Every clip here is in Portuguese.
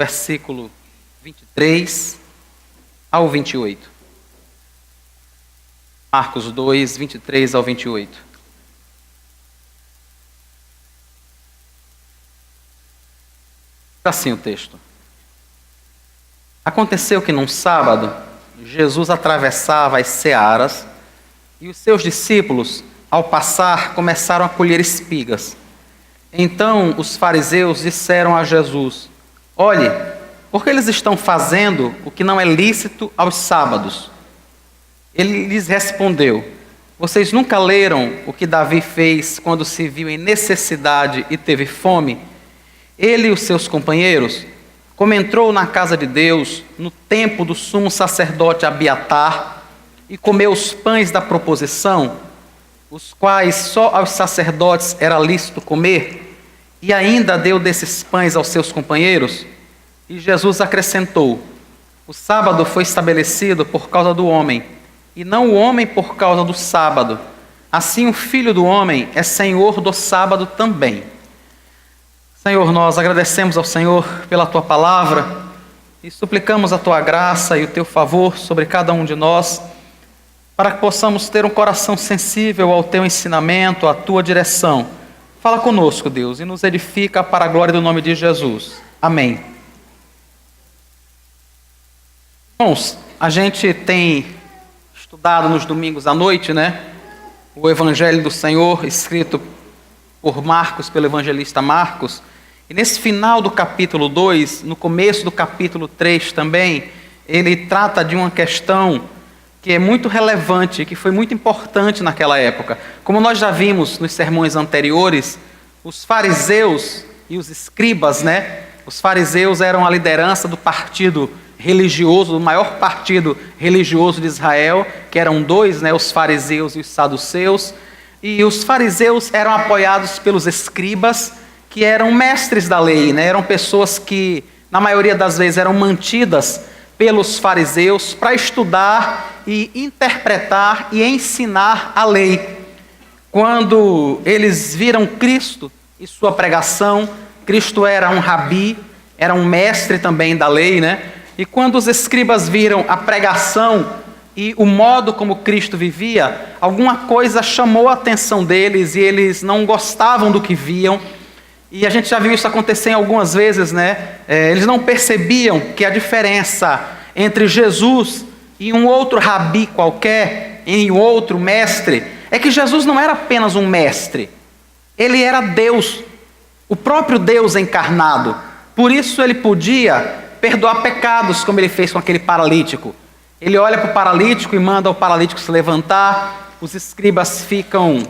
versículo 23 ao 28. Marcos 2, 23 ao 28. Assim o texto. Aconteceu que num sábado, Jesus atravessava as searas e os seus discípulos, ao passar, começaram a colher espigas. Então os fariseus disseram a Jesus: olhe, por que eles estão fazendo o que não é lícito aos sábados? Ele lhes respondeu: vocês nunca leram o que Davi fez quando se viu em necessidade e teve fome? Ele e os seus companheiros, como entrou na casa de Deus, no tempo do sumo sacerdote Abiatar, e comeu os pães da proposição, os quais só aos sacerdotes era lícito comer, e ainda deu desses pães aos seus companheiros? E Jesus acrescentou: o sábado foi estabelecido por causa do homem, e não o homem por causa do sábado. Assim o Filho do Homem é Senhor do sábado também. Senhor, nós agradecemos ao Senhor pela Tua palavra e suplicamos a Tua graça e o Teu favor sobre cada um de nós, para que possamos ter um coração sensível ao Teu ensinamento, à Tua direção. Fala conosco, Deus, e nos edifica para a glória do nome de Jesus. Amém. Irmãos, a gente tem estudado nos domingos à noite, né? O Evangelho do Senhor, escrito por Marcos, pelo evangelista Marcos. E nesse final do capítulo 2, no começo do capítulo 3 também, ele trata de uma questão que é muito relevante, que foi muito importante naquela época. Como nós já vimos nos sermões anteriores, os fariseus e os escribas, né? Os fariseus eram a liderança do partido religioso, do maior partido religioso de Israel, que eram dois, né? Os fariseus e os saduceus. E os fariseus eram apoiados pelos escribas, que eram mestres da lei, né? Eram pessoas que, na maioria das vezes, eram mantidas pelos fariseus para estudar e interpretar e ensinar a lei. Quando eles viram Cristo e sua pregação, Cristo era um rabi, era um mestre também da lei, né? E quando os escribas viram a pregação e o modo como Cristo vivia, alguma coisa chamou a atenção deles e eles não gostavam do que viam. E a gente já viu isso acontecer algumas vezes, né? Eles não percebiam que a diferença entre Jesus e um outro rabi qualquer, e um outro mestre, é que Jesus não era apenas um mestre. Ele era Deus, o próprio Deus encarnado. Por isso ele podia perdoar pecados, como ele fez com aquele paralítico. Ele olha para o paralítico e manda o paralítico se levantar. Os escribas ficam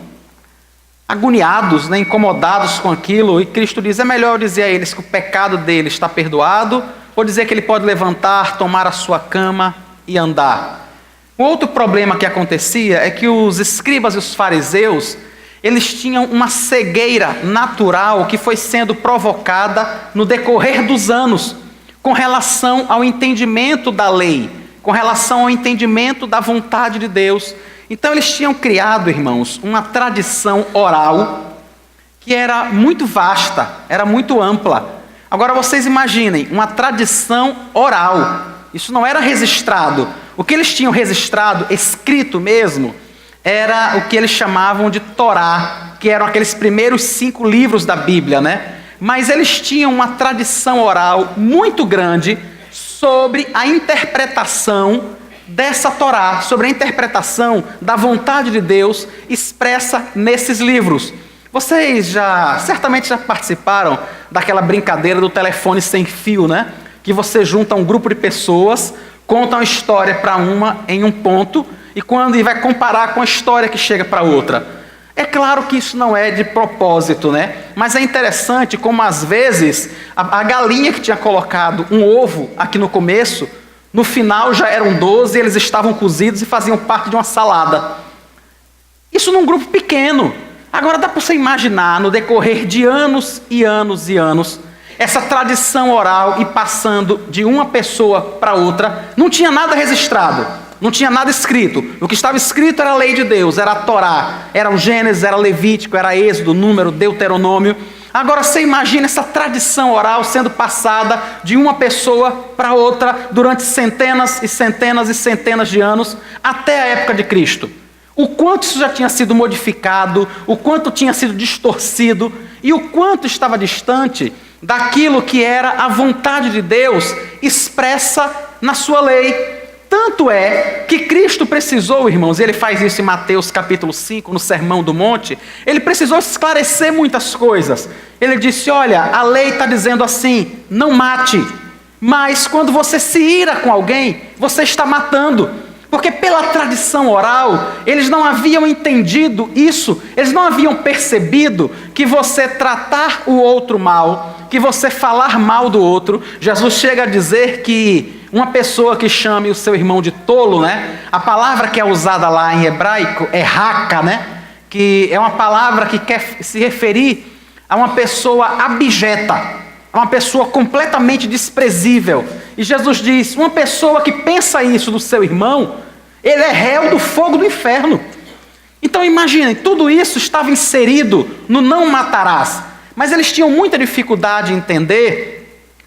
agoniados, né, incomodados com aquilo, e Cristo diz: é melhor eu dizer a eles que o pecado dele está perdoado, ou dizer que ele pode levantar, tomar a sua cama e andar. Um outro problema que acontecia é que os escribas e os fariseus, eles tinham uma cegueira natural que foi sendo provocada no decorrer dos anos, com relação ao entendimento da lei, com relação ao entendimento da vontade de Deus. Então eles tinham criado, irmãos, uma tradição oral que era muito vasta, era muito ampla. Agora vocês imaginem, uma tradição oral, isso não era registrado. O que eles tinham registrado, escrito mesmo, era o que eles chamavam de Torá, que eram aqueles primeiros 5 livros da Bíblia, né? Mas eles tinham uma tradição oral muito grande sobre a interpretação dessa Torá, sobre a interpretação da vontade de Deus expressa nesses livros. Vocês certamente já participaram daquela brincadeira do telefone sem fio, né? Que você junta um grupo de pessoas, conta uma história para uma em um ponto, e quando vai comparar com a história que chega para outra. É claro que isso não é de propósito, né? Mas é interessante como às vezes a galinha que tinha colocado um ovo aqui no começo, no final já eram 12, eles estavam cozidos e faziam parte de uma salada. Isso num grupo pequeno. Agora dá para você imaginar, no decorrer de anos e anos e anos, essa tradição oral e passando de uma pessoa para outra, não tinha nada registrado, não tinha nada escrito. O que estava escrito era a lei de Deus, era a Torá, era o Gênesis, era Levítico, era Êxodo, Número, Deuteronômio. Agora você imagina essa tradição oral sendo passada de uma pessoa para outra durante centenas e centenas e centenas de anos até a época de Cristo. O quanto isso já tinha sido modificado, o quanto tinha sido distorcido e o quanto estava distante daquilo que era a vontade de Deus expressa na sua lei. Tanto é que Cristo precisou, irmãos, e ele faz isso em Mateus capítulo 5, no Sermão do Monte, ele precisou esclarecer muitas coisas. Ele disse, olha, a lei está dizendo assim, não mate, mas quando você se ira com alguém, você está matando. Porque pela tradição oral, eles não haviam entendido isso, eles não haviam percebido que você tratar o outro mal, que você falar mal do outro, Jesus chega a dizer que uma pessoa que chame o seu irmão de tolo, né? A palavra que é usada lá em hebraico é raca, né? Que é uma palavra que quer se referir a uma pessoa abjeta, a uma pessoa completamente desprezível. E Jesus diz, uma pessoa que pensa isso do seu irmão, ele é réu do fogo do inferno. Então imaginem, tudo isso estava inserido no não matarás, mas eles tinham muita dificuldade em entender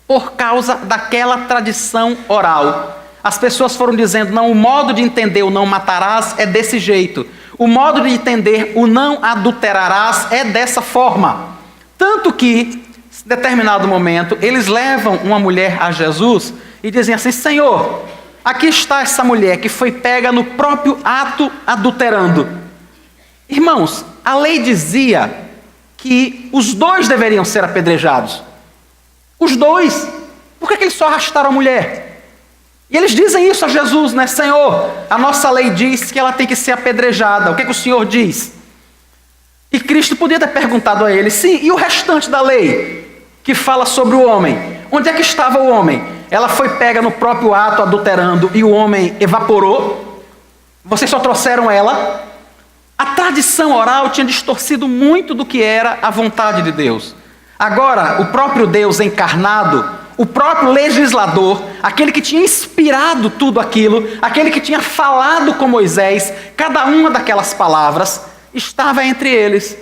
por causa daquela tradição oral. As pessoas foram dizendo, não, o modo de entender o não matarás é desse jeito. O modo de entender o não adulterarás é dessa forma. Tanto que, em determinado momento, eles levam uma mulher a Jesus e dizem assim, Senhor, aqui está essa mulher que foi pega no próprio ato adulterando. Irmãos, a lei dizia que os dois deveriam ser apedrejados. Os dois. Por que eles só arrastaram a mulher? E eles dizem isso a Jesus, né? Senhor, a nossa lei diz que ela tem que ser apedrejada. O que o Senhor diz? E Cristo podia ter perguntado a ele, sim, e o restante da lei? Que fala sobre o homem. Onde é que estava o homem? Ela foi pega no próprio ato adulterando e o homem evaporou? Vocês só trouxeram ela? A tradição oral tinha distorcido muito do que era a vontade de Deus. Agora, o próprio Deus encarnado, o próprio legislador, aquele que tinha inspirado tudo aquilo, aquele que tinha falado com Moisés, cada uma daquelas palavras, estava entre eles.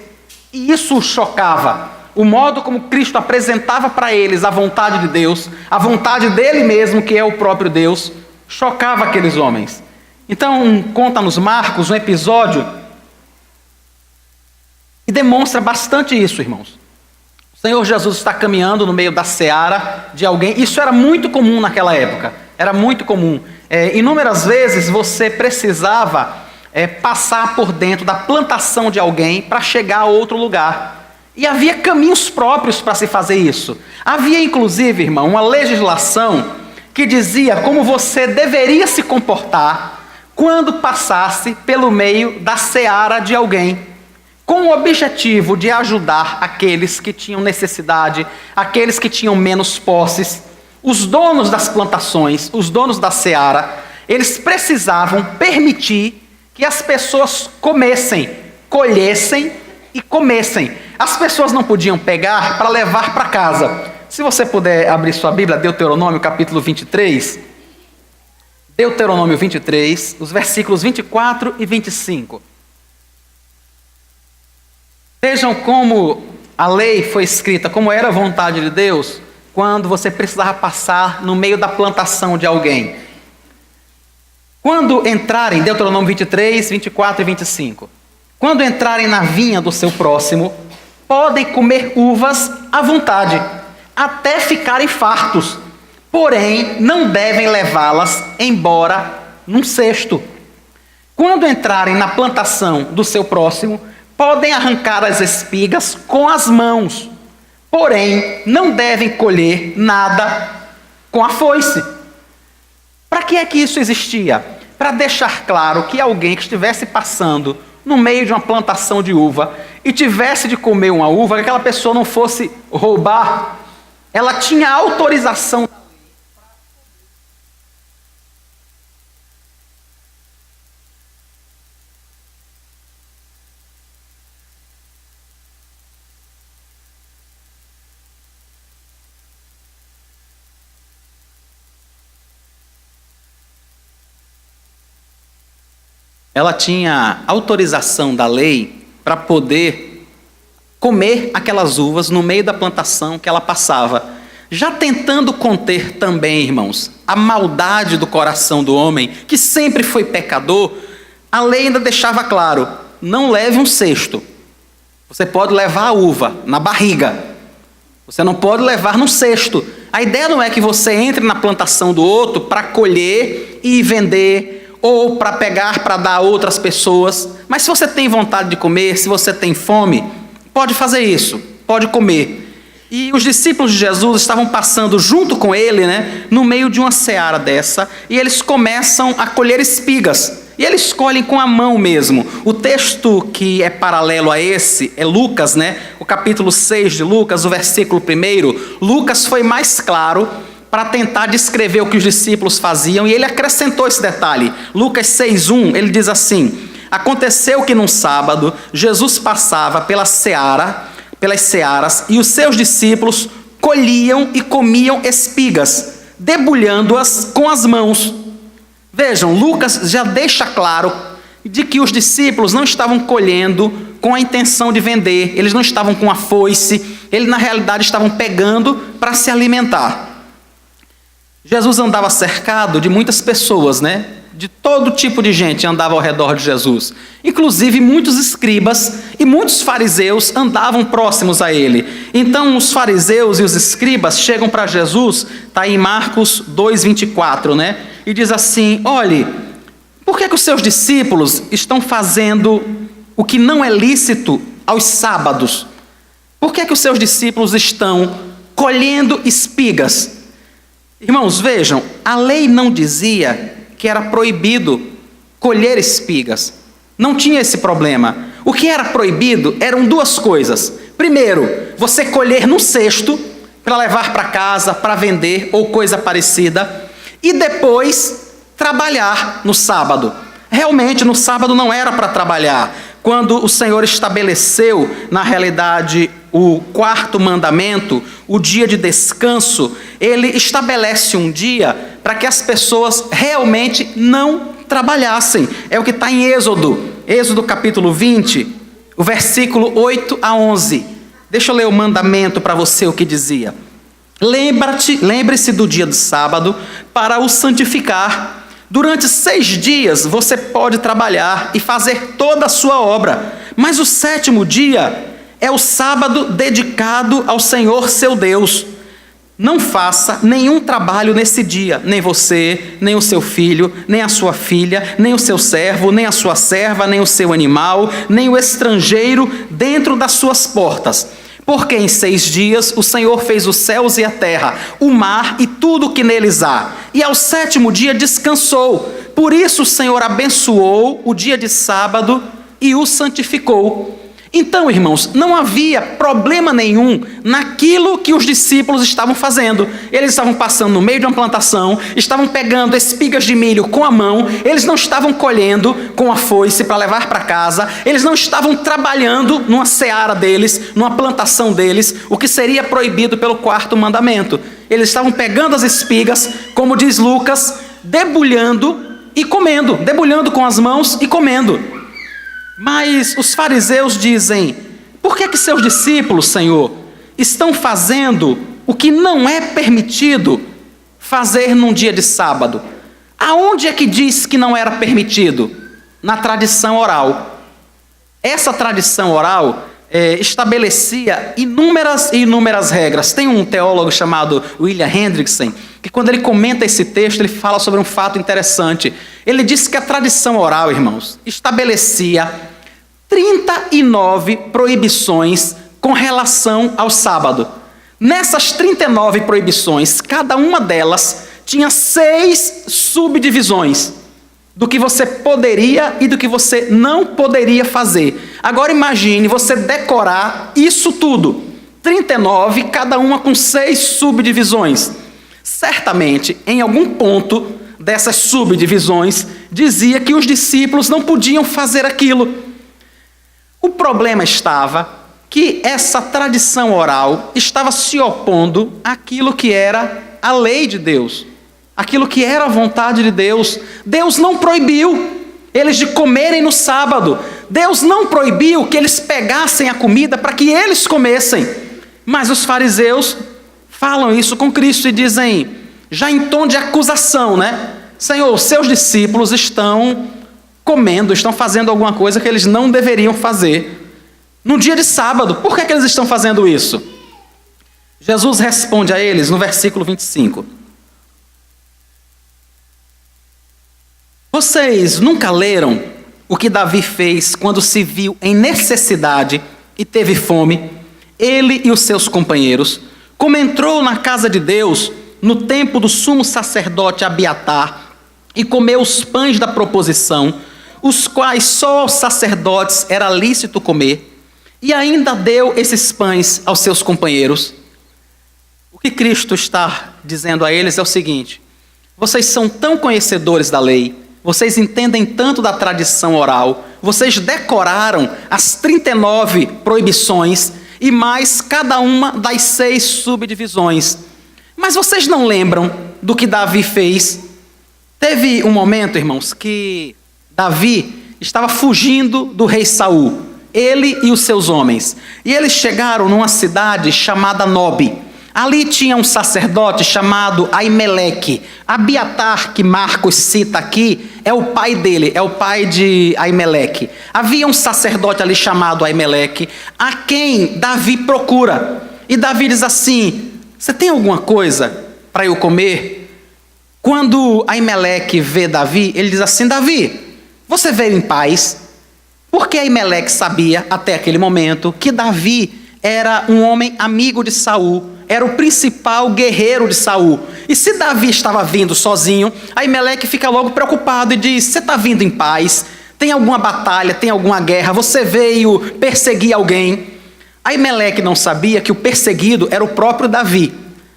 E isso os chocava. O modo como Cristo apresentava para eles a vontade de Deus, a vontade dele mesmo, que é o próprio Deus, chocava aqueles homens. Então, conta-nos Marcos um episódio que demonstra bastante isso, irmãos. O Senhor Jesus está caminhando no meio da seara de alguém. Isso era muito comum naquela época. Era muito comum. Inúmeras vezes você precisava passar por dentro da plantação de alguém para chegar a outro lugar. E havia caminhos próprios para se fazer isso. Havia, inclusive, irmão, uma legislação que dizia como você deveria se comportar quando passasse pelo meio da seara de alguém, com o objetivo de ajudar aqueles que tinham necessidade, aqueles que tinham menos posses. Os donos das plantações, os donos da seara, eles precisavam permitir que as pessoas comessem, colhessem e comessem. As pessoas não podiam pegar para levar para casa. Se você puder abrir sua Bíblia, Deuteronômio capítulo 23. Deuteronômio 23, os versículos 24 e 25. Vejam como a lei foi escrita, como era a vontade de Deus, quando você precisava passar no meio da plantação de alguém. Quando entrarem, Deuteronômio 23, 24 e 25. Quando entrarem na vinha do seu próximo, podem comer uvas à vontade, até ficarem fartos. Porém, não devem levá-las embora num cesto. Quando entrarem na plantação do seu próximo, podem arrancar as espigas com as mãos, porém não devem colher nada com a foice. Para que é que isso existia? Para deixar claro que alguém que estivesse passando no meio de uma plantação de uva e tivesse de comer uma uva, que aquela pessoa não fosse roubar, ela tinha autorização. Ela tinha autorização da lei para poder comer aquelas uvas no meio da plantação que ela passava, já tentando conter também, irmãos, a maldade do coração do homem, que sempre foi pecador. A lei ainda deixava claro: não leve um cesto. Você pode levar a uva na barriga, você não pode levar no cesto. A ideia não é que você entre na plantação do outro para colher e vender, ou para pegar para dar a outras pessoas. Mas se você tem vontade de comer, se você tem fome, pode fazer isso, pode comer. E os discípulos de Jesus estavam passando junto com ele, no meio de uma seara dessa, e eles começam a colher espigas. E eles colhem com a mão mesmo. O texto que é paralelo a esse é Lucas, o capítulo 6 de Lucas, o versículo 1. Lucas foi mais claro para tentar descrever o que os discípulos faziam, e ele acrescentou esse detalhe. Lucas 6:1, ele diz assim: aconteceu que num sábado, Jesus passava pelas searas, e os seus discípulos colhiam e comiam espigas, debulhando-as com as mãos. Vejam, Lucas já deixa claro de que os discípulos não estavam colhendo com a intenção de vender, eles não estavam com a foice, eles na realidade estavam pegando para se alimentar. Jesus andava cercado de muitas pessoas, de todo tipo de gente andava ao redor de Jesus. Inclusive muitos escribas e muitos fariseus andavam próximos a ele. Então os fariseus e os escribas chegam para Jesus, está em Marcos 2:24, e diz assim: olhe, por que os seus discípulos estão fazendo o que não é lícito aos sábados? Por que os seus discípulos estão colhendo espigas? Irmãos, vejam, a lei não dizia que era proibido colher espigas. Não tinha esse problema. O que era proibido eram duas coisas. Primeiro, você colher num cesto para levar para casa, para vender ou coisa parecida. E depois, trabalhar no sábado. Realmente, no sábado não era para trabalhar. Quando o Senhor estabeleceu, na realidade, o 4º mandamento, o dia de descanso, ele estabelece um dia para que as pessoas realmente não trabalhassem. É o que está em Êxodo capítulo 20, o versículo 8-11. Deixa eu ler o mandamento para você, o que dizia: lembre-se do dia do sábado para o santificar. Durante 6 dias você pode trabalhar e fazer toda a sua obra, mas o 7º dia é o sábado dedicado ao Senhor seu Deus. Não faça nenhum trabalho nesse dia, nem você, nem o seu filho, nem a sua filha, nem o seu servo, nem a sua serva, nem o seu animal, nem o estrangeiro dentro das suas portas. Porque em 6 dias o Senhor fez os céus e a terra, o mar e tudo o que neles há. E ao 7º dia descansou. Por isso o Senhor abençoou o dia de sábado e o santificou. Então, irmãos, não havia problema nenhum naquilo que os discípulos estavam fazendo. Eles estavam passando no meio de uma plantação, estavam pegando espigas de milho com a mão, eles não estavam colhendo com a foice para levar para casa, eles não estavam trabalhando numa seara deles, numa plantação deles, o que seria proibido pelo 4º mandamento. Eles estavam pegando as espigas, como diz Lucas, debulhando e comendo, debulhando com as mãos e comendo. Mas os fariseus dizem: por que seus discípulos, Senhor, estão fazendo o que não é permitido fazer num dia de sábado? Aonde é que diz que não era permitido? Na tradição oral. Essa tradição oral estabelecia inúmeras regras. Tem um teólogo chamado William Hendrickson, que quando ele comenta esse texto, ele fala sobre um fato interessante. Ele diz que a tradição oral, irmãos, estabelecia 39 proibições com relação ao sábado. Nessas 39 proibições, cada uma delas tinha 6 subdivisões do que você poderia e do que você não poderia fazer. Agora imagine você decorar isso tudo, 39, cada uma com 6 subdivisões. Certamente, em algum ponto dessas subdivisões, dizia que os discípulos não podiam fazer aquilo. O problema estava que essa tradição oral estava se opondo àquilo que era a lei de Deus, aquilo que era a vontade de Deus. Deus não proibiu eles de comerem no sábado. Deus não proibiu que eles pegassem a comida para que eles comessem. Mas os fariseus falam isso com Cristo e dizem, já em tom de acusação, né? Senhor, seus discípulos estão comendo, estão fazendo alguma coisa que eles não deveriam fazer no dia de sábado. Por que eles estão fazendo isso? Jesus responde a eles no versículo 25. Vocês nunca leram o que Davi fez quando se viu em necessidade e teve fome, ele e os seus companheiros, como entrou na casa de Deus no tempo do sumo sacerdote Abiatar e comeu os pães da proposição, os quais só aos sacerdotes era lícito comer, e ainda deu esses pães aos seus companheiros? O que Cristo está dizendo a eles é o seguinte: vocês são tão conhecedores da lei, vocês entendem tanto da tradição oral, vocês decoraram as 39 proibições e mais cada uma das 6 subdivisões. Mas vocês não lembram do que Davi fez? Teve um momento, irmãos, que Davi estava fugindo do rei Saul, ele e os seus homens. E eles chegaram numa cidade chamada Nobe. Ali tinha um sacerdote chamado Aimeleque. Abiatar, que Marcos cita aqui, é o pai dele, é o pai de Aimeleque. Havia um sacerdote ali chamado Aimeleque, a quem Davi procura. E Davi diz assim: você tem alguma coisa para eu comer? Quando Aimeleque vê Davi, ele diz assim: Davi, você veio em paz? Porque Aimeleque sabia, até aquele momento, que Davi era um homem amigo de Saul, era o principal guerreiro de Saul. E se Davi estava vindo sozinho, Aimeleque fica logo preocupado e diz: você está vindo em paz? Tem alguma batalha, tem alguma guerra? Você veio perseguir alguém? Aimeleque não sabia que o perseguido era o próprio Davi.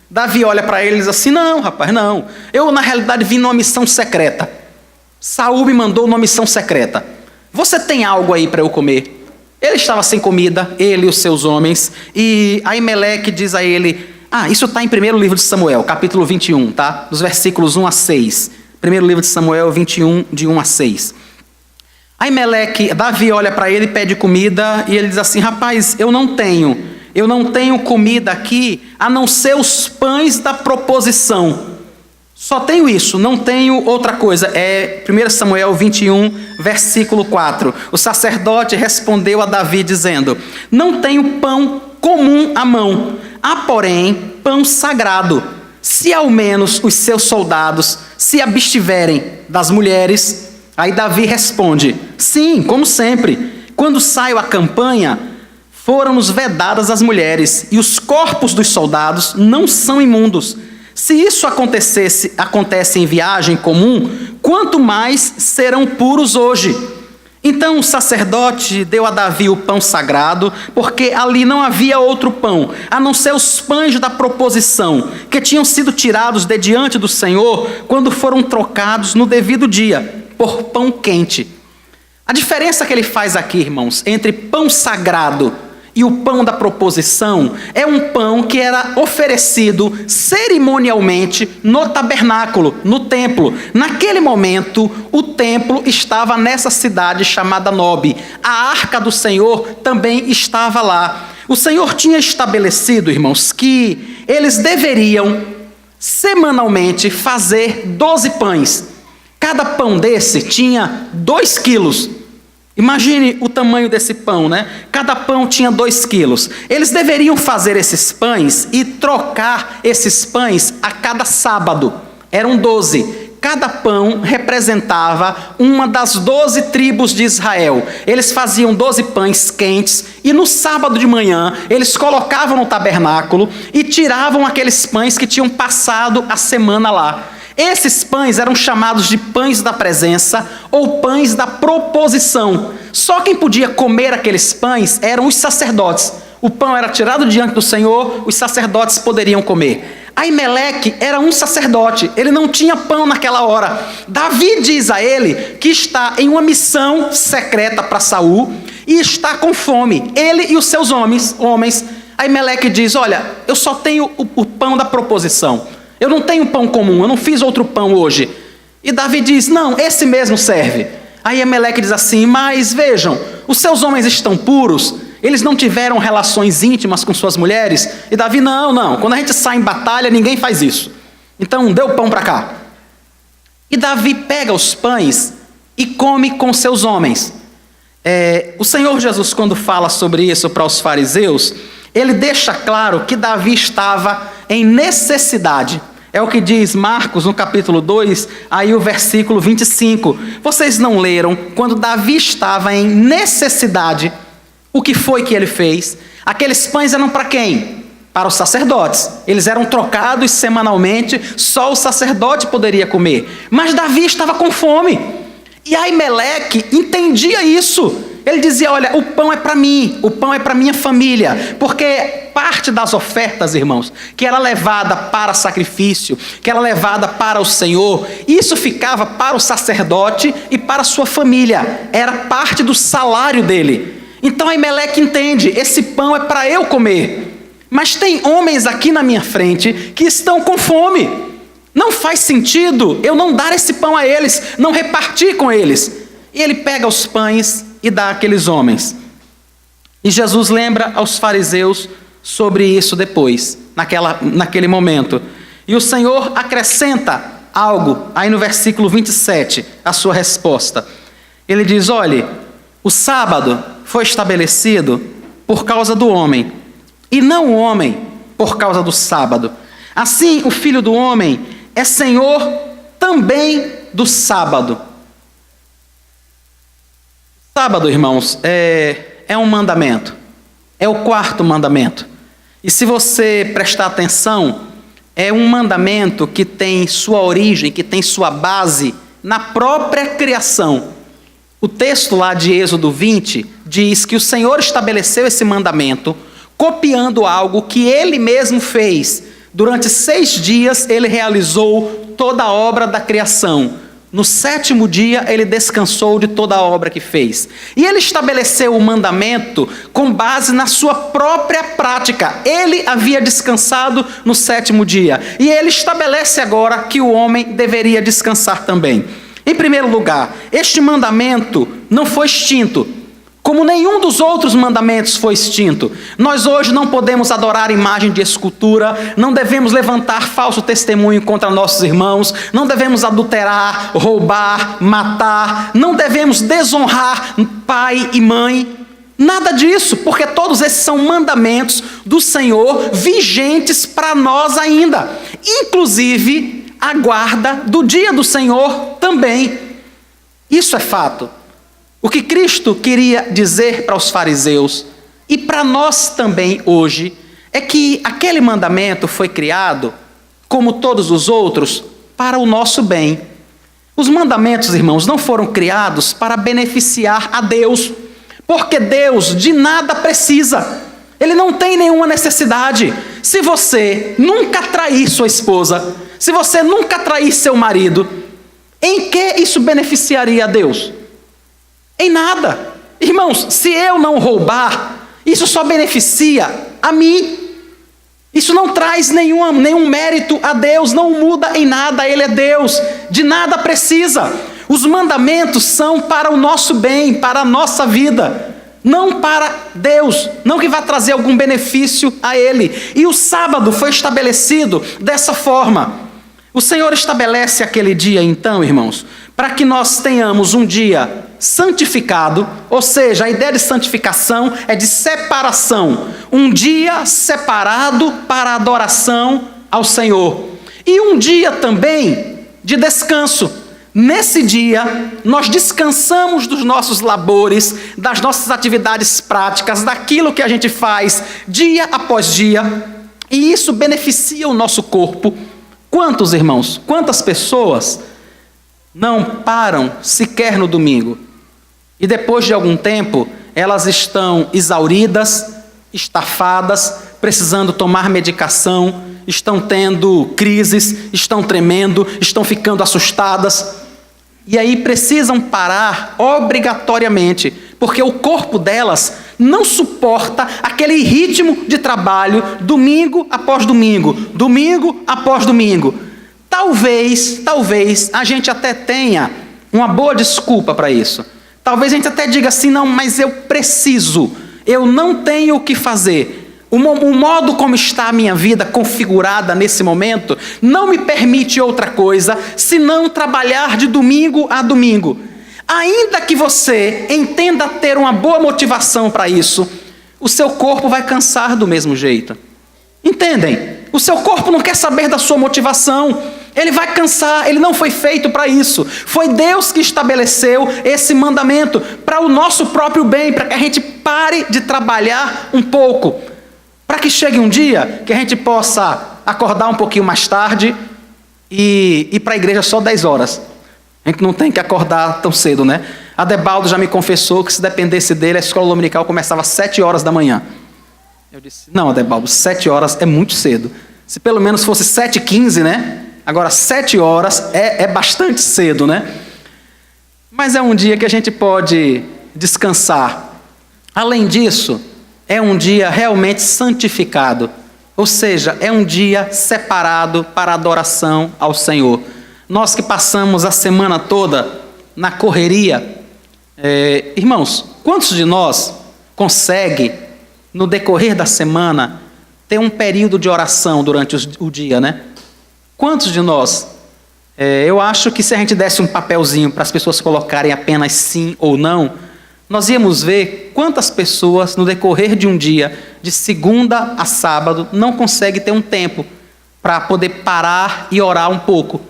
Davi olha para ele e diz assim: não, rapaz, não. Eu, na realidade, vim numa missão secreta. Saul me mandou numa missão secreta. Você tem algo aí para eu comer? Ele estava sem comida, ele e os seus homens, e Aimeleque diz a ele, isso está em 1º livro de Samuel, capítulo 21, tá? Dos versículos 1 a 6. 1º livro de Samuel, 21, de 1 a 6. Davi olha para ele e pede comida, e ele diz assim: rapaz, eu não tenho comida aqui, a não ser os pães da proposição. Só tenho isso, não tenho outra coisa. É 1 Samuel 21, versículo 4. O sacerdote respondeu a Davi dizendo: não tenho pão comum à mão, há porém pão sagrado. Se ao menos os seus soldados se abstiverem das mulheres. Aí Davi responde: sim, como sempre, quando saio à campanha, foram-nos vedadas as mulheres, e os corpos dos soldados não são imundos. Se isso acontece em viagem comum, quanto mais serão puros hoje. Então o sacerdote deu a Davi o pão sagrado, porque ali não havia outro pão, a não ser os pães da proposição, que tinham sido tirados de diante do Senhor, quando foram trocados no devido dia, por pão quente. A diferença que ele faz aqui, irmãos, entre pão sagrado e o pão da proposição, é um pão que era oferecido cerimonialmente no tabernáculo, no templo. Naquele momento, o templo estava nessa cidade chamada Nobe. A arca do Senhor também estava lá. O Senhor tinha estabelecido, irmãos, que eles deveriam semanalmente fazer 12 pães. Cada pão desse tinha 2 quilos. Imagine o tamanho desse pão, né? Cada pão tinha 2 quilos. Eles deveriam fazer esses pães e trocar esses pães a cada sábado. Eram 12. Cada pão representava uma das 12 tribos de Israel. Eles faziam 12 pães quentes e no sábado de manhã eles colocavam no tabernáculo e tiravam aqueles pães que tinham passado a semana lá. Esses pães eram chamados de pães da presença ou pães da proposição. Só quem podia comer aqueles pães eram os sacerdotes. O pão era tirado diante do Senhor, os sacerdotes poderiam comer. Aimeleque era um sacerdote, ele não tinha pão naquela hora. Davi diz a ele que está em uma missão secreta para Saul e está com fome, ele e os seus homens. Aimeleque diz: olha, eu só tenho o pão da proposição. Eu não tenho pão comum, eu não fiz outro pão hoje. E Davi diz: não, esse mesmo serve. Aí Aimeleque diz assim: mas vejam, os seus homens estão puros? Eles não tiveram relações íntimas com suas mulheres? E Davi, não, quando a gente sai em batalha, ninguém faz isso. Então, dê o pão para cá. E Davi pega os pães e come com seus homens. O Senhor Jesus, quando fala sobre isso para os fariseus, ele deixa claro que Davi estava em necessidade. É o que diz Marcos, no capítulo 2, aí o versículo 25. Vocês não leram? Quando Davi estava em necessidade, o que foi que ele fez? Aqueles pães eram para quem? Para os sacerdotes. Eles eram trocados semanalmente, só o sacerdote poderia comer. Mas Davi estava com fome. E Aimeleque entendia isso. Ele dizia, olha, o pão é para mim, o pão é para minha família. Porque parte das ofertas, irmãos, que era levada para sacrifício, que era levada para o Senhor, isso ficava para o sacerdote e para a sua família. Era parte do salário dele. Então Aimeleque entende, esse pão é para eu comer. Mas tem homens aqui na minha frente que estão com fome. Não faz sentido eu não dar esse pão a eles, não repartir com eles. E ele pega os pães e dá àqueles homens. E Jesus lembra aos fariseus sobre isso depois, naquele momento. E o Senhor acrescenta algo, aí no versículo 27, a sua resposta. Ele diz, olhe, o sábado foi estabelecido por causa do homem, e não o homem por causa do sábado. Assim, o Filho do Homem é Senhor também do sábado. Sábado, irmãos, é um mandamento. É o quarto mandamento. E se você prestar atenção, é um mandamento que tem sua origem, que tem sua base na própria criação. O texto lá de Êxodo 20 diz que o Senhor estabeleceu esse mandamento copiando algo que ele mesmo fez. Durante 6 dias ele realizou toda a obra da criação. No 7º dia ele descansou de toda a obra que fez. E ele estabeleceu o mandamento com base na sua própria prática. Ele havia descansado no 7º dia. E ele estabelece agora que o homem deveria descansar também. Em primeiro lugar, este mandamento não foi extinto, como nenhum dos outros mandamentos foi extinto. Nós hoje não podemos adorar imagem de escultura, não devemos levantar falso testemunho contra nossos irmãos, não devemos adulterar, roubar, matar, não devemos desonrar pai e mãe. Nada disso, porque todos esses são mandamentos do Senhor vigentes para nós ainda. Inclusive, a guarda do dia do Senhor também. Isso é fato. O que Cristo queria dizer para os fariseus e para nós também hoje é que aquele mandamento foi criado, como todos os outros, para o nosso bem. Os mandamentos, irmãos, não foram criados para beneficiar a Deus, porque Deus de nada precisa. Ele não tem nenhuma necessidade. Se você nunca trair sua esposa, se você nunca trair seu marido, em que isso beneficiaria a Deus? Em nada. Irmãos, se eu não roubar, isso só beneficia a mim. Isso não traz nenhum mérito a Deus, não muda em nada, Ele é Deus, de nada precisa. Os mandamentos são para o nosso bem, para a nossa vida, não para Deus, não que vá trazer algum benefício a Ele. E o sábado foi estabelecido dessa forma. O Senhor estabelece aquele dia então, irmãos, para que nós tenhamos um dia santificado, ou seja, a ideia de santificação é de separação, um dia separado para adoração ao Senhor, e um dia também de descanso. Nesse dia, nós descansamos dos nossos labores, das nossas atividades práticas, daquilo que a gente faz dia após dia, e isso beneficia o nosso corpo. Quantos irmãos, quantas pessoas não param sequer no domingo? E depois de algum tempo, elas estão exauridas, estafadas, precisando tomar medicação, estão tendo crises, estão tremendo, estão ficando assustadas. E aí precisam parar obrigatoriamente, porque o corpo delas não suporta aquele ritmo de trabalho, domingo após domingo, domingo após domingo. Talvez a gente até tenha uma boa desculpa para isso. Talvez a gente até diga assim, não, mas eu preciso, eu não tenho o que fazer. O modo como está a minha vida configurada nesse momento não me permite outra coisa senão trabalhar de domingo a domingo. Ainda que você entenda ter uma boa motivação para isso, o seu corpo vai cansar do mesmo jeito. Entendem? O seu corpo não quer saber da sua motivação. Ele vai cansar, ele não foi feito para isso. Foi Deus que estabeleceu esse mandamento para o nosso próprio bem, para que a gente pare de trabalhar um pouco. Para que chegue um dia que a gente possa acordar um pouquinho mais tarde e ir para a igreja só 10 horas. A gente não tem que acordar tão cedo, né? Adebaldo já me confessou que se dependesse dele, a escola dominical começava às 7 horas da manhã. Eu disse, não, Adebaldo, 7 horas é muito cedo. Se pelo menos fosse 7h15, né? Agora 7 horas é bastante cedo, né? Mas é um dia que a gente pode descansar. Além disso, é um dia realmente santificado. Ou seja, é um dia separado para adoração ao Senhor. Nós que passamos a semana toda na correria, irmãos, quantos de nós consegue, no decorrer da semana, ter um período de oração durante o dia, né? Quantos de nós? Eu acho que se a gente desse um papelzinho para as pessoas colocarem apenas sim ou não, nós íamos ver quantas pessoas no decorrer de um dia, de segunda a sábado, não conseguem ter um tempo para poder parar e orar um pouco,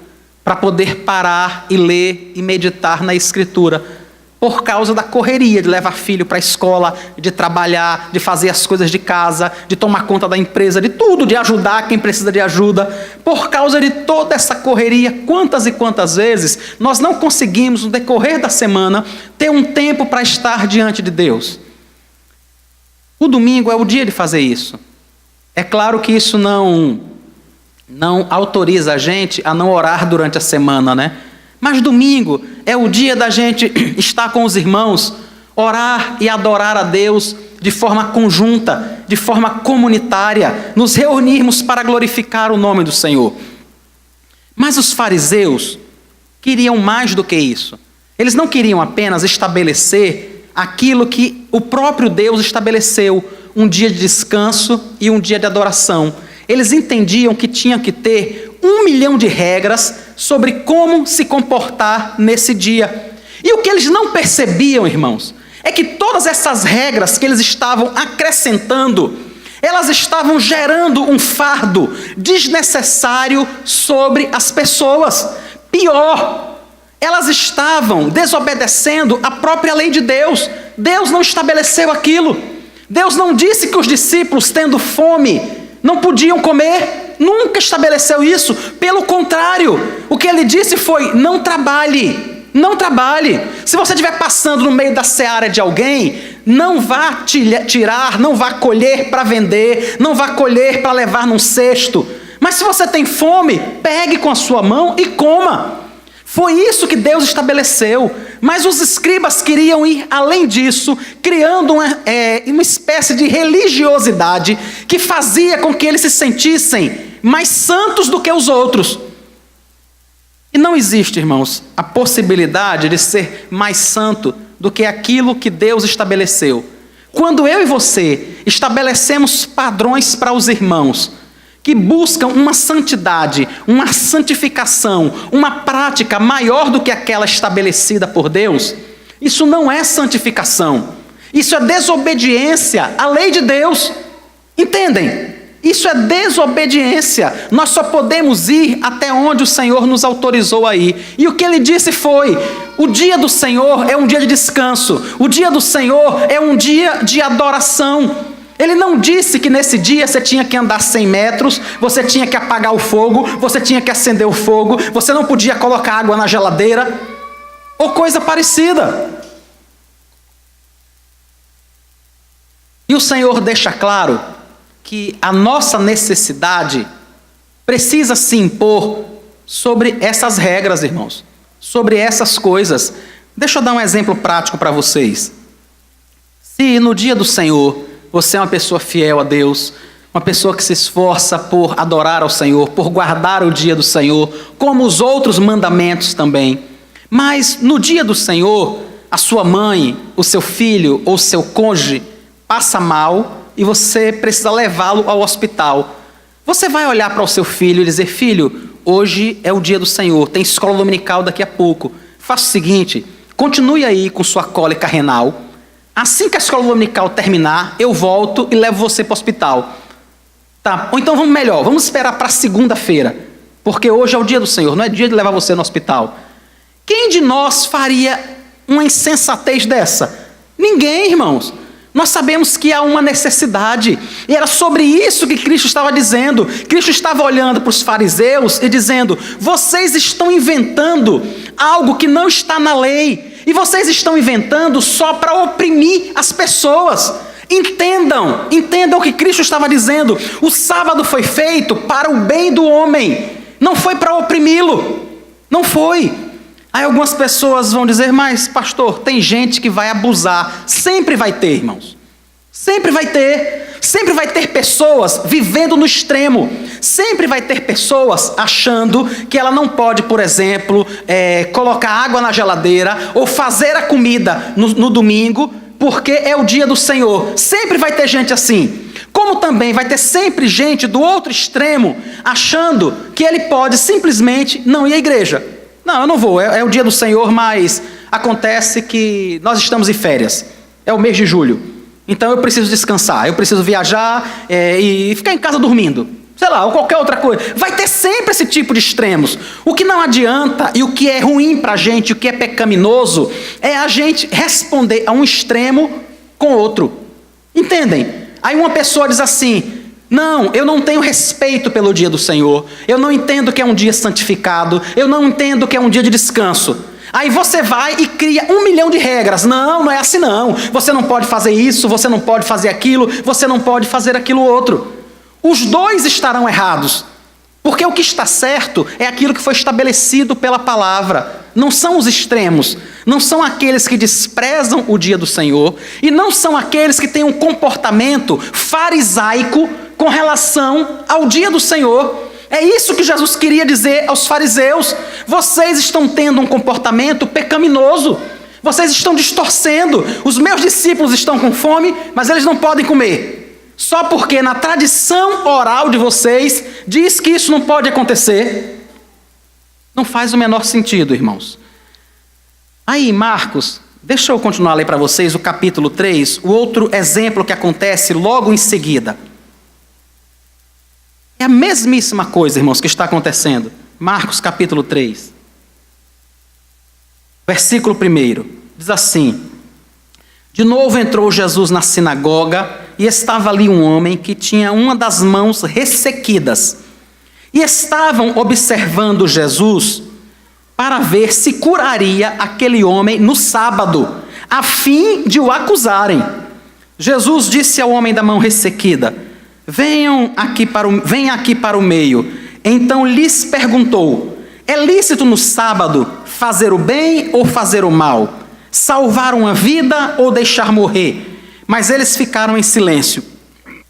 para poder parar e ler e meditar na Escritura, por causa da correria de levar filho para a escola, de trabalhar, de fazer as coisas de casa, de tomar conta da empresa, de tudo, de ajudar quem precisa de ajuda. Por causa de toda essa correria, quantas e quantas vezes nós não conseguimos, no decorrer da semana, ter um tempo para estar diante de Deus. O domingo é o dia de fazer isso. É claro que isso não autoriza a gente a não orar durante a semana, né? Mas domingo é o dia da gente estar com os irmãos, orar e adorar a Deus de forma conjunta, de forma comunitária, nos reunirmos para glorificar o nome do Senhor. Mas os fariseus queriam mais do que isso. Eles não queriam apenas estabelecer aquilo que o próprio Deus estabeleceu, um dia de descanso e um dia de adoração. Eles entendiam que tinham que ter 1 milhão de regras sobre como se comportar nesse dia. E o que eles não percebiam, irmãos, é que todas essas regras que eles estavam acrescentando, elas estavam gerando um fardo desnecessário sobre as pessoas. Pior, elas estavam desobedecendo a própria lei de Deus. Deus não estabeleceu aquilo. Deus não disse que os discípulos, tendo fome, não podiam comer, nunca estabeleceu isso. Pelo contrário, o que ele disse foi, não trabalhe, não trabalhe. Se você estiver passando no meio da seara de alguém, não vá tirar, não vá colher para vender, não vá colher para levar num cesto. Mas se você tem fome, pegue com a sua mão e coma. Foi isso que Deus estabeleceu. Mas os escribas queriam ir além disso, criando uma espécie de religiosidade que fazia com que eles se sentissem mais santos do que os outros. E não existe, irmãos, a possibilidade de ser mais santo do que aquilo que Deus estabeleceu. Quando eu e você estabelecemos padrões para os irmãos, que buscam uma santidade, uma santificação, uma prática maior do que aquela estabelecida por Deus, isso não é santificação, isso é desobediência à lei de Deus, entendem? Isso é desobediência. Nós só podemos ir até onde o Senhor nos autorizou a ir. E o que ele disse foi, o dia do Senhor é um dia de descanso, o dia do Senhor é um dia de adoração. Ele não disse que nesse dia você tinha que andar 100 metros, você tinha que apagar o fogo, você tinha que acender o fogo, você não podia colocar água na geladeira, ou coisa parecida. E o Senhor deixa claro que a nossa necessidade precisa se impor sobre essas regras, irmãos, sobre essas coisas. Deixa eu dar um exemplo prático para vocês. Se no dia do Senhor você é uma pessoa fiel a Deus, uma pessoa que se esforça por adorar ao Senhor, por guardar o dia do Senhor, como os outros mandamentos também. Mas no dia do Senhor, a sua mãe, o seu filho ou o seu cônjuge passa mal e você precisa levá-lo ao hospital, você vai olhar para o seu filho e dizer: filho, hoje é o dia do Senhor, tem escola dominical daqui a pouco. Faça o seguinte, continue aí com sua cólica renal. Assim que a escola dominical terminar, eu volto e levo você para o hospital. Tá? Ou então vamos esperar para segunda-feira, porque hoje é o dia do Senhor, não é dia de levar você no hospital. Quem de nós faria uma insensatez dessa? Ninguém, irmãos. Nós sabemos que há uma necessidade, e era sobre isso que Cristo estava dizendo. Cristo estava olhando para os fariseus e dizendo: vocês estão inventando algo que não está na lei, e vocês estão inventando só para oprimir as pessoas. Entendam o que Cristo estava dizendo. O sábado foi feito para o bem do homem, não foi para oprimi-lo, não foi. Aí algumas pessoas vão dizer: mas pastor, tem gente que vai abusar. Sempre vai ter, irmãos, sempre vai ter pessoas vivendo no extremo, sempre vai ter pessoas achando que ela não pode, por exemplo, colocar água na geladeira ou fazer a comida no domingo, porque é o dia do Senhor. Sempre vai ter gente assim. Como também vai ter sempre gente do outro extremo achando que ele pode simplesmente não ir à igreja. Não, eu não vou, é o dia do Senhor, mas acontece que nós estamos em férias, é o mês de julho, então eu preciso descansar, eu preciso viajar e ficar em casa dormindo, sei lá, ou qualquer outra coisa. Vai ter sempre esse tipo de extremos. O que não adianta e o que é ruim para a gente, o que é pecaminoso, é a gente responder a um extremo com outro. Entendem? Aí uma pessoa diz assim: não, eu não tenho respeito pelo dia do Senhor, eu não entendo que é um dia santificado, eu não entendo que é um dia de descanso. Aí você vai e cria 1 milhão de regras. Não é assim não. Você não pode fazer isso, você não pode fazer aquilo, você não pode fazer aquilo outro. Os dois estarão errados, porque o que está certo é aquilo que foi estabelecido pela palavra. Não são os extremos, não são aqueles que desprezam o dia do Senhor, e não são aqueles que têm um comportamento farisaico com relação ao dia do Senhor. É isso que Jesus queria dizer aos fariseus: vocês estão tendo um comportamento pecaminoso, vocês estão distorcendo, os meus discípulos estão com fome, mas eles não podem comer, só porque na tradição oral de vocês diz que isso não pode acontecer. Não faz o menor sentido, irmãos. Aí, Marcos, deixa eu continuar a ler para vocês o capítulo 3, o outro exemplo que acontece logo em seguida. É a mesmíssima coisa, irmãos, que está acontecendo. Marcos capítulo 3. Versículo 1. Diz assim: de novo entrou Jesus na sinagoga, e estava ali um homem que tinha uma das mãos ressequidas. E estavam observando Jesus para ver se curaria aquele homem no sábado, a fim de o acusarem. Jesus disse ao homem da mão ressequida: venha aqui para o meio. Então lhes perguntou: é lícito no sábado fazer o bem ou fazer o mal? Salvar uma vida ou deixar morrer? Mas eles ficaram em silêncio.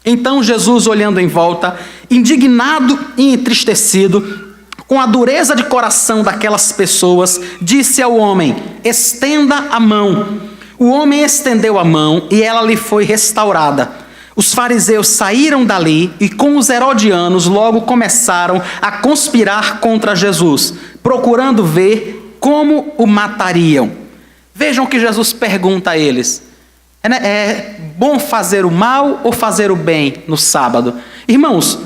Então Jesus, olhando em volta, indignado e entristecido, com a dureza de coração daquelas pessoas, disse ao homem: estenda a mão. O homem estendeu a mão e ela lhe foi restaurada. Os fariseus saíram dali e com os herodianos logo começaram a conspirar contra Jesus, procurando ver como o matariam. Vejam que Jesus pergunta a eles: é bom fazer o mal ou fazer o bem no sábado? Irmãos,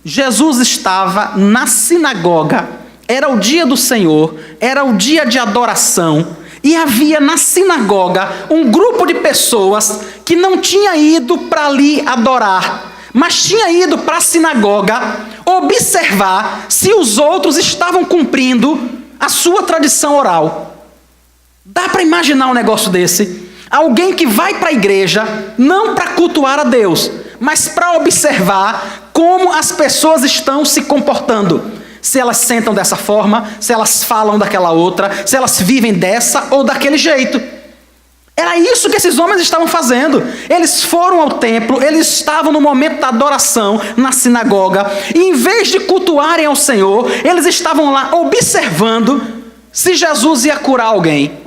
Jesus estava na sinagoga, era o dia do Senhor, era o dia de adoração, e havia na sinagoga um grupo de pessoas que não tinha ido para ali adorar, mas tinha ido para a sinagoga observar se os outros estavam cumprindo a sua tradição oral. Dá para imaginar um negócio desse? Alguém que vai para a igreja não para cultuar a Deus, mas para observar como as pessoas estão se comportando. Se elas sentam dessa forma, se elas falam daquela outra, se elas vivem dessa ou daquele jeito. Era isso que esses homens estavam fazendo. Eles foram ao templo, eles estavam no momento da adoração na sinagoga, e em vez de cultuarem ao Senhor, eles estavam lá observando se Jesus ia curar alguém.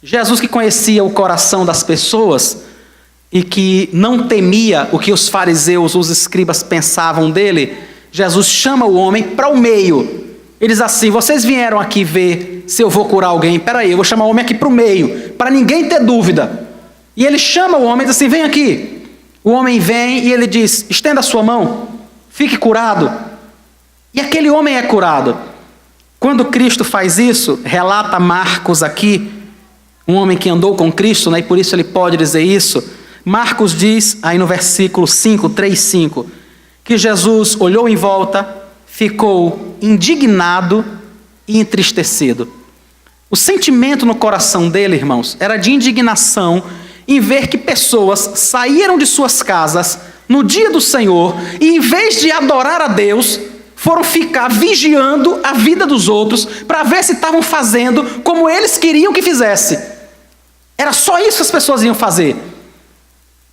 Jesus, que conhecia o coração das pessoas e que não temia o que os fariseus, os escribas pensavam dele, Jesus chama o homem para o meio. Ele diz assim: vocês vieram aqui ver se eu vou curar alguém. Peraí, eu vou chamar o homem aqui para o meio, para ninguém ter dúvida. E ele chama o homem e diz assim: vem aqui. O homem vem e ele diz: estenda a sua mão, fique curado. E aquele homem é curado. Quando Cristo faz isso, relata Marcos aqui, um homem que andou com Cristo, né, e por isso ele pode dizer isso. Marcos diz aí no versículo 5, 3, 5, que Jesus olhou em volta, ficou indignado e entristecido. O sentimento no coração dele, irmãos, era de indignação em ver que pessoas saíram de suas casas no dia do Senhor e, em vez de adorar a Deus, foram ficar vigiando a vida dos outros para ver se estavam fazendo como eles queriam que fizesse. Era só isso que as pessoas iam fazer.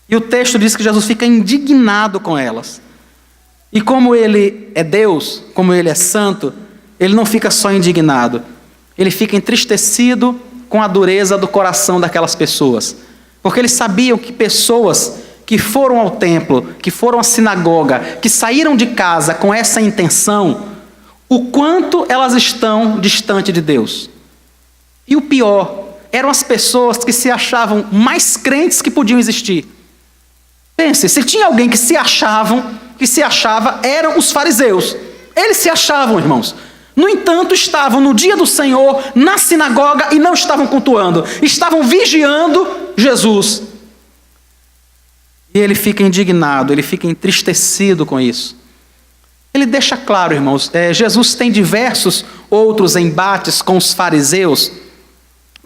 E o texto diz que Jesus fica indignado com elas. E como ele é Deus, como ele é santo, ele não fica só indignado. Ele fica entristecido com a dureza do coração daquelas pessoas. Porque eles sabiam que pessoas que foram ao templo, que foram à sinagoga, que saíram de casa com essa intenção, o quanto elas estão distante de Deus. E o pior, eram as pessoas que se achavam mais crentes que podiam existir. Pense, se tinha alguém que se achava, eram os fariseus. Eles se achavam, irmãos. No entanto, estavam no dia do Senhor, na sinagoga, e não estavam cultuando. Estavam vigiando Jesus. E ele fica indignado, ele fica entristecido com isso. Ele deixa claro, irmãos, Jesus tem diversos outros embates com os fariseus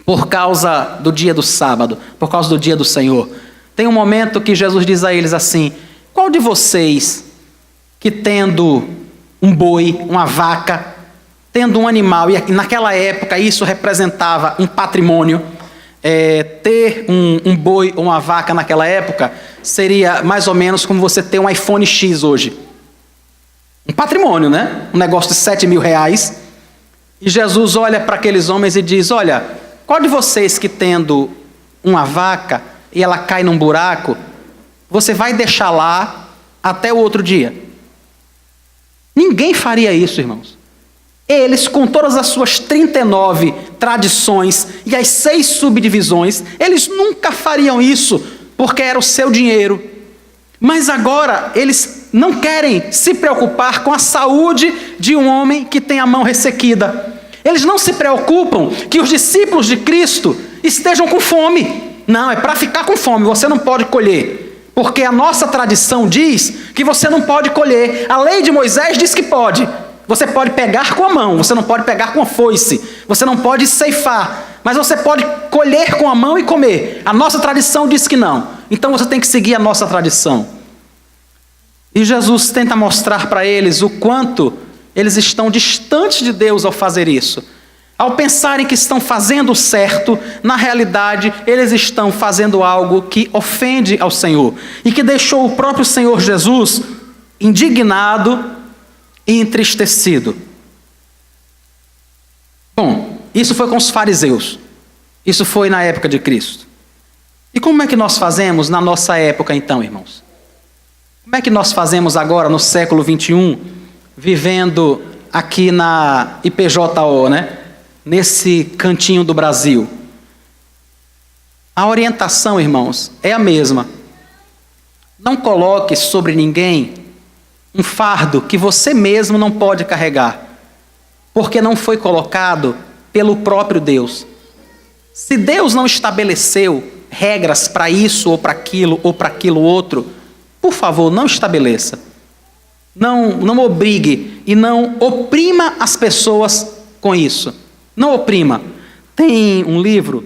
por causa do dia do sábado, por causa do dia do Senhor. Tem um momento que Jesus diz a eles assim: qual de vocês que tendo um boi, uma vaca, tendo um animal, e naquela época isso representava um patrimônio, ter um boi ou uma vaca naquela época seria mais ou menos como você ter um iPhone X hoje. Um patrimônio, né? Um negócio de 7 mil reais. E Jesus olha para aqueles homens e diz: olha, qual de vocês que tendo uma vaca e ela cai num buraco, você vai deixar lá até o outro dia? Ninguém faria isso, irmãos. Eles, com todas as suas 39 tradições e as 6 subdivisões, eles nunca fariam isso, porque era o seu dinheiro. Mas agora, eles não querem se preocupar com a saúde de um homem que tem a mão ressequida. Eles não se preocupam que os discípulos de Cristo estejam com fome. Não, é para ficar com fome, você não pode colher. Porque a nossa tradição diz que você não pode colher. A lei de Moisés diz que pode. Você pode pegar com a mão, você não pode pegar com a foice. Você não pode ceifar, mas você pode colher com a mão e comer. A nossa tradição diz que não. Então você tem que seguir a nossa tradição. E Jesus tenta mostrar para eles o quanto eles estão distantes de Deus ao fazer isso. Ao pensarem que estão fazendo o certo, na realidade, eles estão fazendo algo que ofende ao Senhor. E que deixou o próprio Senhor Jesus indignado e entristecido. Bom, isso foi com os fariseus. Isso foi na época de Cristo. E como é que nós fazemos na nossa época então, irmãos? Como é que nós fazemos agora no século 21, vivendo aqui na IPJO, né? Nesse cantinho do Brasil? A orientação, irmãos, é a mesma. Não coloque sobre ninguém um fardo que você mesmo não pode carregar, porque não foi colocado pelo próprio Deus. Se Deus não estabeleceu regras para isso ou para aquilo outro, por favor, não estabeleça. Não obrigue e não oprima as pessoas com isso. Não oprima. Tem um livro,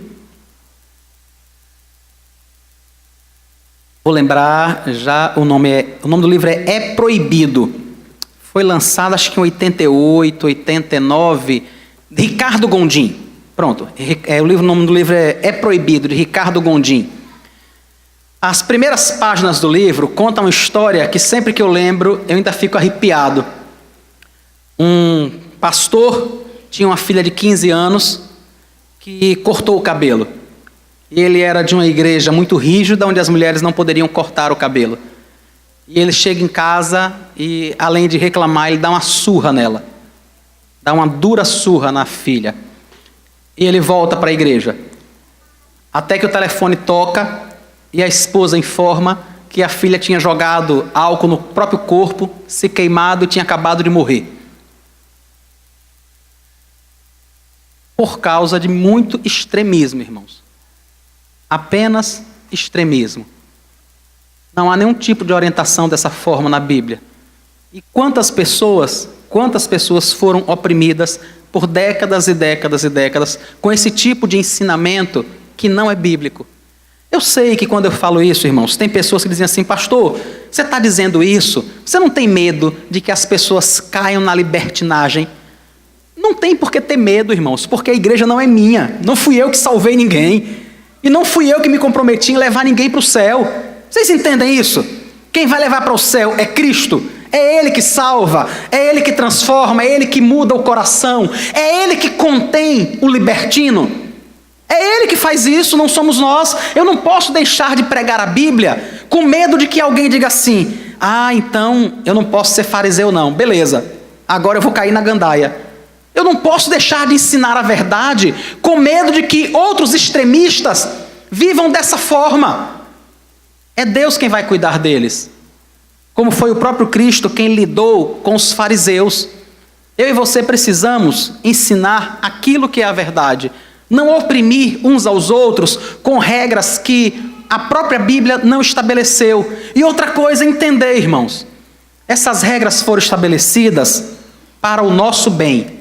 vou lembrar já, o nome do livro é Proibido. Foi lançado acho que em 88, 89, de Ricardo Gondim. Pronto, o nome do livro é Proibido, de Ricardo Gondim. As primeiras páginas do livro contam uma história que sempre que eu lembro, eu ainda fico arrepiado. Um pastor tinha uma filha de 15 anos que cortou o cabelo. E ele era de uma igreja muito rígida, onde as mulheres não poderiam cortar o cabelo. E ele chega em casa e, além de reclamar, ele dá uma surra nela. Dá uma dura surra na filha. E ele volta para a igreja. Até que o telefone toca e a esposa informa que a filha tinha jogado álcool no próprio corpo, se queimado e tinha acabado de morrer. Por causa de muito extremismo, irmãos. Apenas extremismo. Não há nenhum tipo de orientação dessa forma na Bíblia. E quantas pessoas foram oprimidas por décadas e décadas e décadas com esse tipo de ensinamento que não é bíblico. Eu sei que quando eu falo isso, irmãos, tem pessoas que dizem assim: pastor, você está dizendo isso? Você não tem medo de que as pessoas caiam na libertinagem? Não tem por que ter medo, irmãos, porque a igreja não é minha. Não fui eu que salvei ninguém. E não fui eu que me comprometi em levar ninguém para o céu. Vocês entendem isso? Quem vai levar para o céu é Cristo. É Ele que salva, é Ele que transforma, é Ele que muda o coração, é Ele que contém o libertino. É Ele que faz isso, não somos nós. Eu não posso deixar de pregar a Bíblia com medo de que alguém diga assim: ah, então eu não posso ser fariseu não. Beleza, agora eu vou cair na gandaia. Eu não posso deixar de ensinar a verdade com medo de que outros extremistas vivam dessa forma. É Deus quem vai cuidar deles. Como foi o próprio Cristo quem lidou com os fariseus. Eu e você precisamos ensinar aquilo que é a verdade. Não oprimir uns aos outros com regras que a própria Bíblia não estabeleceu. E outra coisa, entender, irmãos. Essas regras foram estabelecidas para o nosso bem.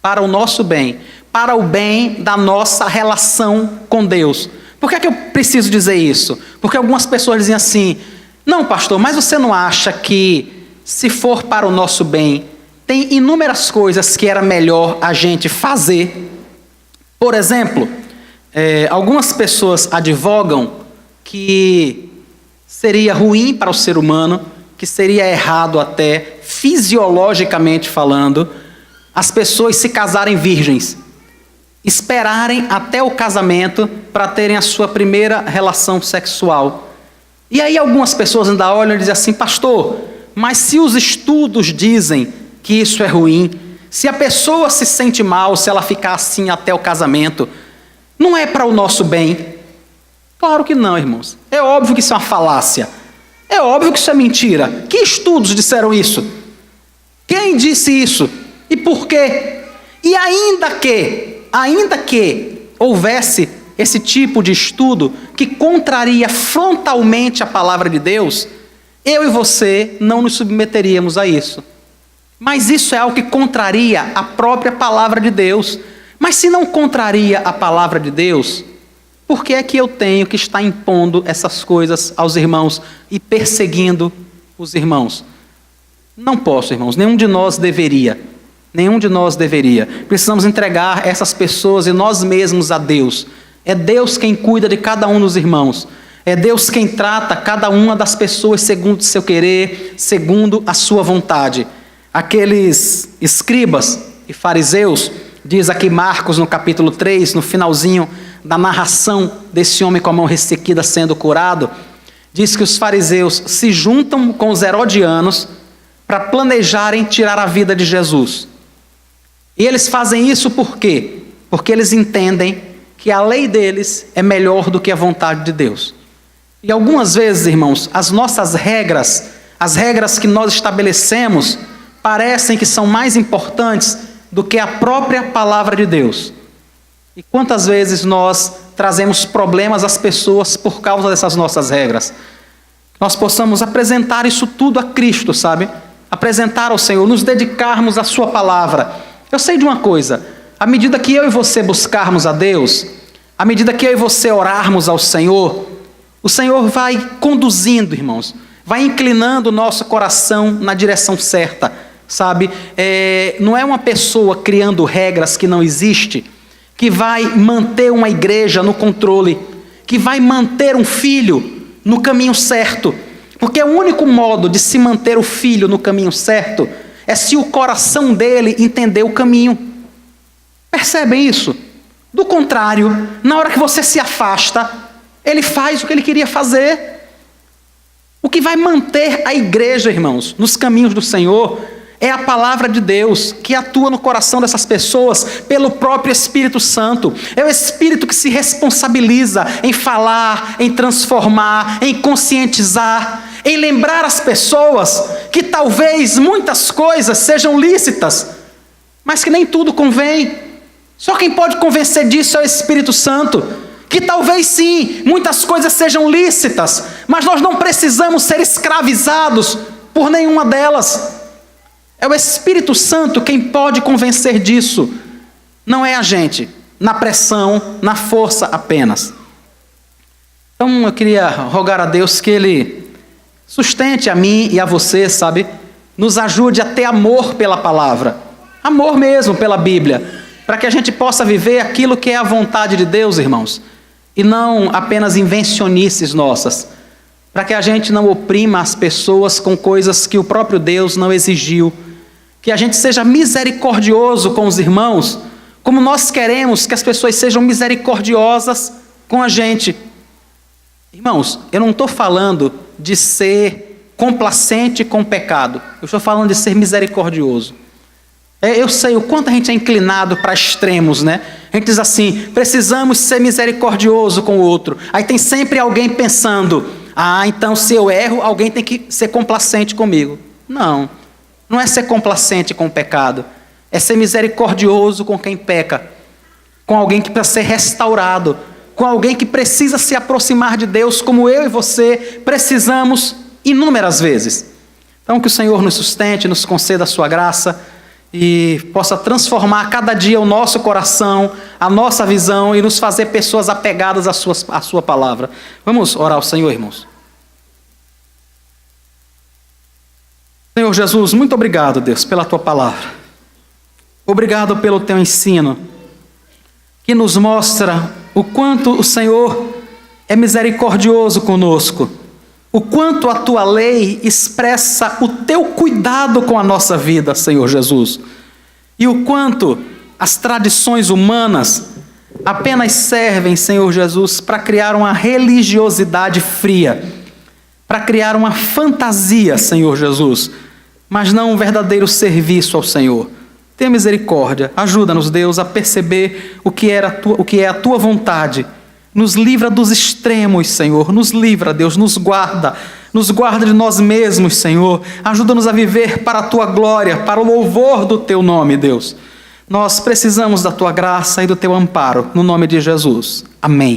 Para o nosso bem. Para o bem da nossa relação com Deus. Por que é que eu preciso dizer isso? Porque algumas pessoas dizem assim: não, pastor, mas você não acha que, se for para o nosso bem, tem inúmeras coisas que era melhor a gente fazer? Por exemplo, algumas pessoas advogam que seria ruim para o ser humano, que seria errado até, fisiologicamente falando, as pessoas se casarem virgens. Esperarem até o casamento para terem a sua primeira relação sexual. E aí algumas pessoas ainda olham e dizem assim: pastor, mas se os estudos dizem que isso é ruim, se a pessoa se sente mal se ela ficar assim até o casamento, não é para o nosso bem? Claro que não, irmãos. É óbvio que isso é uma falácia. É óbvio que isso é mentira. Que estudos disseram isso? Quem disse isso? E por quê? E ainda que houvesse esse tipo de estudo que contraria frontalmente a palavra de Deus, eu e você não nos submeteríamos a isso. Mas isso é algo que contraria a própria palavra de Deus. Mas se não contraria a palavra de Deus, por que é que eu tenho que estar impondo essas coisas aos irmãos e perseguindo os irmãos? Não posso, irmãos, nenhum de nós deveria. Nenhum de nós deveria. Precisamos entregar essas pessoas e nós mesmos a Deus. É Deus quem cuida de cada um dos irmãos. É Deus quem trata cada uma das pessoas segundo o seu querer, segundo a sua vontade. Aqueles escribas e fariseus, diz aqui Marcos no capítulo 3, no finalzinho da narração desse homem com a mão ressequida sendo curado, diz que os fariseus se juntam com os herodianos para planejarem tirar a vida de Jesus. E eles fazem isso por quê? Porque eles entendem que a lei deles é melhor do que a vontade de Deus. E algumas vezes, irmãos, as nossas regras, as regras que nós estabelecemos, parecem que são mais importantes do que a própria palavra de Deus. E quantas vezes nós trazemos problemas às pessoas por causa dessas nossas regras? Nós possamos apresentar isso tudo a Cristo, sabe? Apresentar ao Senhor, nos dedicarmos à sua palavra. Eu sei de uma coisa: à medida que eu e você buscarmos a Deus, à medida que eu e você orarmos ao Senhor, o Senhor vai conduzindo, irmãos, vai inclinando o nosso coração na direção certa, sabe? Não é uma pessoa criando regras que não existem, que vai manter uma igreja no controle, que vai manter um filho no caminho certo, porque o único modo de se manter o filho no caminho certo é se o coração dele entender o caminho. Percebem isso? Do contrário, na hora que você se afasta, ele faz o que ele queria fazer. O que vai manter a igreja, irmãos, nos caminhos do Senhor, é a palavra de Deus, que atua no coração dessas pessoas pelo próprio Espírito Santo. É o Espírito que se responsabiliza em falar, em transformar, em conscientizar, em lembrar as pessoas que talvez muitas coisas sejam lícitas, mas que nem tudo convém. Só quem pode convencer disso é o Espírito Santo, que talvez sim, muitas coisas sejam lícitas, mas nós não precisamos ser escravizados por nenhuma delas. É o Espírito Santo quem pode convencer disso, não é a gente, na pressão, na força apenas. Então eu queria rogar a Deus que Ele sustente a mim e a você, sabe? Nos ajude a ter amor pela palavra, amor mesmo pela Bíblia, para que a gente possa viver aquilo que é a vontade de Deus, irmãos, e não apenas invencionices nossas, para que a gente não oprima as pessoas com coisas que o próprio Deus não exigiu, que a gente seja misericordioso com os irmãos, como nós queremos que as pessoas sejam misericordiosas com a gente. Irmãos, eu não estou falando de ser complacente com o pecado, eu estou falando de ser misericordioso. Eu sei o quanto a gente é inclinado para extremos, né? A gente diz assim, precisamos ser misericordioso com o outro. Aí tem sempre alguém pensando, então se eu erro, alguém tem que ser complacente comigo. Não é ser complacente com o pecado, é ser misericordioso com quem peca, com alguém que precisa ser restaurado, com alguém que precisa se aproximar de Deus, como eu e você precisamos inúmeras vezes. Então que o Senhor nos sustente, nos conceda a sua graça e possa transformar cada dia o nosso coração, a nossa visão e nos fazer pessoas apegadas à sua palavra. Vamos orar ao Senhor, irmãos. Senhor Jesus, muito obrigado, Deus, pela Tua palavra. Obrigado pelo Teu ensino, que nos mostra o quanto o Senhor é misericordioso conosco, o quanto a Tua lei expressa o Teu cuidado com a nossa vida, Senhor Jesus, e o quanto as tradições humanas apenas servem, Senhor Jesus, para criar uma religiosidade fria, para criar uma fantasia, Senhor Jesus, mas não um verdadeiro serviço ao Senhor. Tenha misericórdia, ajuda-nos, Deus, a perceber o que é a Tua vontade. Nos livra dos extremos, Senhor, nos livra, Deus, nos guarda de nós mesmos, Senhor. Ajuda-nos a viver para a Tua glória, para o louvor do Teu nome, Deus. Nós precisamos da Tua graça e do Teu amparo, no nome de Jesus. Amém.